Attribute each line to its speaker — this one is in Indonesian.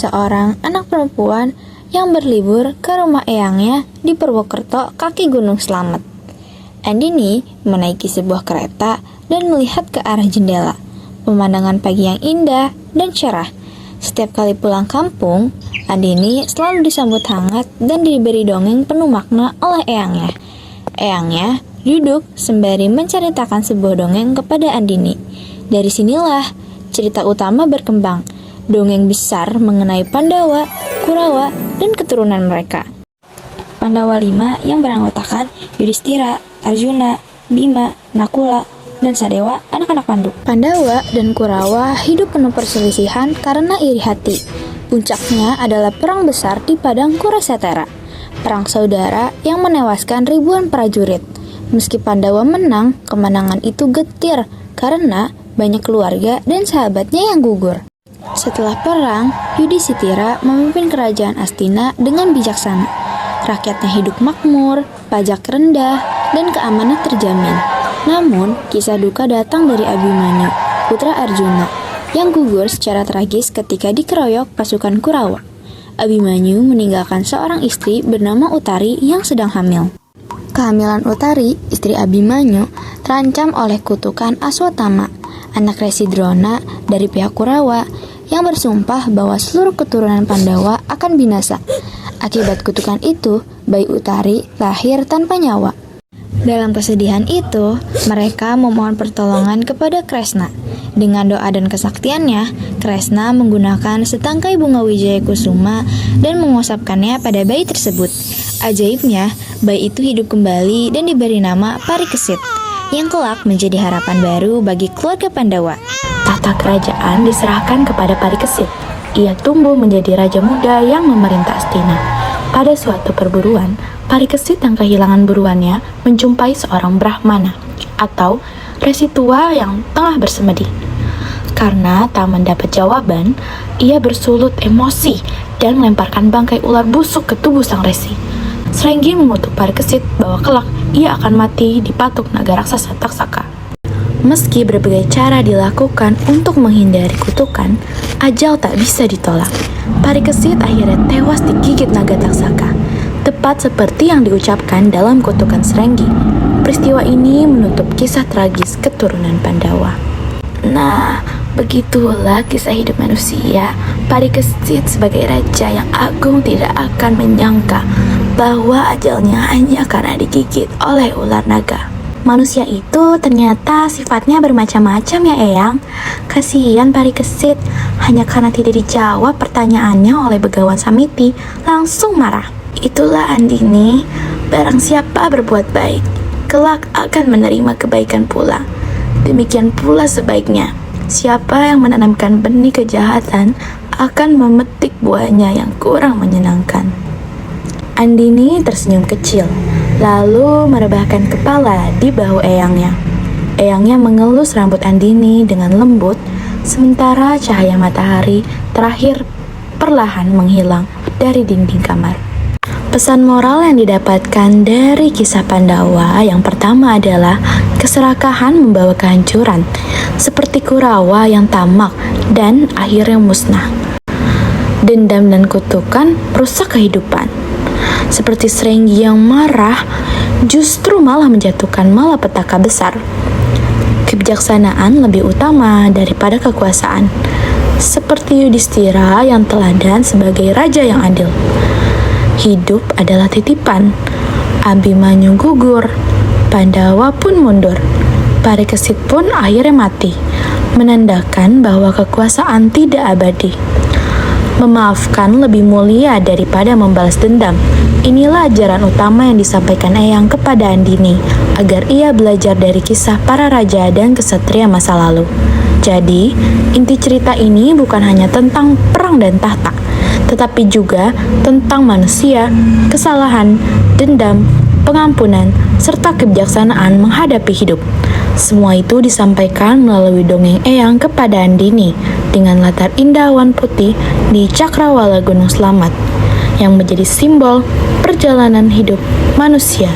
Speaker 1: seorang anak perempuan yang berlibur ke rumah eyangnya di Purwokerto, kaki Gunung Slamet. Andini menaiki sebuah kereta dan melihat ke arah jendela. Pemandangan pagi yang indah dan cerah. Setiap kali pulang kampung, Andini selalu disambut hangat dan diberi dongeng penuh makna oleh eyangnya. Eyangnya duduk sembari menceritakan sebuah dongeng kepada Andini. Dari sinilah cerita utama berkembang. Dongeng besar mengenai Pandawa, Kurawa, dan keturunan mereka. Pandawa 5 yang beranggotakan Yudhistira, Arjuna, Bima, Nakula, dan Sadewa, anak-anak Pandu. Pandawa dan Kurawa hidup penuh perselisihan karena iri hati. Puncaknya adalah perang besar di padang Kurasetara, perang saudara yang menewaskan ribuan prajurit. Meski Pandawa menang, kemenangan itu getir karena banyak keluarga dan sahabatnya yang gugur. Setelah perang, Yudhistira memimpin kerajaan Astina dengan bijaksana. Rakyatnya hidup makmur, pajak rendah, dan keamanan terjamin. Namun, kisah duka datang dari Abhimanyu, putra Arjuna, yang gugur secara tragis ketika dikeroyok pasukan Kurawa. Abhimanyu meninggalkan seorang istri bernama Utari yang sedang hamil. Kehamilan Utari, istri Abhimanyu, terancam oleh kutukan Aswatthama, anak Resi Drona dari pihak Kurawa, yang bersumpah bahwa seluruh keturunan Pandawa akan binasa. Akibat kutukan itu, bayi Utari lahir tanpa nyawa. Dalam kesedihan itu, mereka memohon pertolongan kepada Kresna. Dengan doa dan kesaktiannya, Kresna menggunakan setangkai bunga wijaya kusuma dan mengusapkannya pada bayi tersebut. Ajaibnya, bayi itu hidup kembali dan diberi nama Parikesit, yang kelak menjadi harapan baru bagi keluarga Pandawa. Tahta kerajaan diserahkan kepada Parikesit. Ia tumbuh menjadi raja muda yang memerintah Astina. Pada suatu perburuan, Parikesit yang kehilangan buruannya menjumpai seorang Brahmana atau resi tua yang tengah bersemedi. Karena tak mendapat jawaban, ia bersulut emosi dan melemparkan bangkai ular busuk ke tubuh sang resi. Srenggi mengutuk Parikesit bahwa kelak ia akan mati di patung naga raksasa Taksaka. Meski berbagai cara dilakukan untuk menghindari kutukan, ajal tak bisa ditolak. Parikesit akhirnya tewas digigit naga Taksaka, tepat seperti yang diucapkan dalam kutukan Srenggi. Peristiwa ini menutup kisah tragis keturunan Pandawa. Nah, begitulah kisah hidup manusia. Parikesit sebagai raja yang agung tidak akan menyangka bahwa ajalnya hanya karena digigit oleh ular naga. Manusia itu ternyata sifatnya bermacam-macam ya Eyang. Kasihan Parikesit, hanya karena tidak dijawab pertanyaannya oleh Begawan Samiti, langsung marah. Itulah Andini, barang siapa berbuat baik, kelak akan menerima kebaikan pula. Demikian pula sebaiknya, siapa yang menanamkan benih kejahatan akan memetik buahnya yang kurang menyenangkan. Andini tersenyum kecil, lalu merebahkan kepala di bahu eyangnya. Eyangnya mengelus rambut Andini dengan lembut, sementara cahaya matahari terakhir perlahan menghilang dari dinding kamar. Pesan moral yang didapatkan dari kisah Pandawa yang pertama adalah keserakahan membawa kehancuran, seperti Kurawa yang tamak dan akhirnya musnah. Dendam dan kutukan merusak kehidupan. Seperti Srenggi yang marah, justru malah menjatuhkan malapetaka besar. Kebijaksanaan lebih utama daripada kekuasaan. Seperti Yudhistira yang teladan sebagai raja yang adil. Hidup adalah titipan. Abhimanyu gugur, Pandawa pun mundur. Parikesit pun akhirnya mati, menandakan bahwa kekuasaan tidak abadi. Memaafkan lebih mulia daripada membalas dendam. Inilah ajaran utama yang disampaikan Eyang kepada Andini, agar ia belajar dari kisah para raja dan kesatria masa lalu. Jadi, inti cerita ini bukan hanya tentang perang dan tahta, tetapi juga tentang manusia, kesalahan, dendam, pengampunan, serta kebijaksanaan menghadapi hidup. Semua itu disampaikan melalui dongeng Eyang kepada Andini dengan latar indah awan putih di Cakrawala Gunung Slamet yang menjadi simbol perjalanan hidup manusia.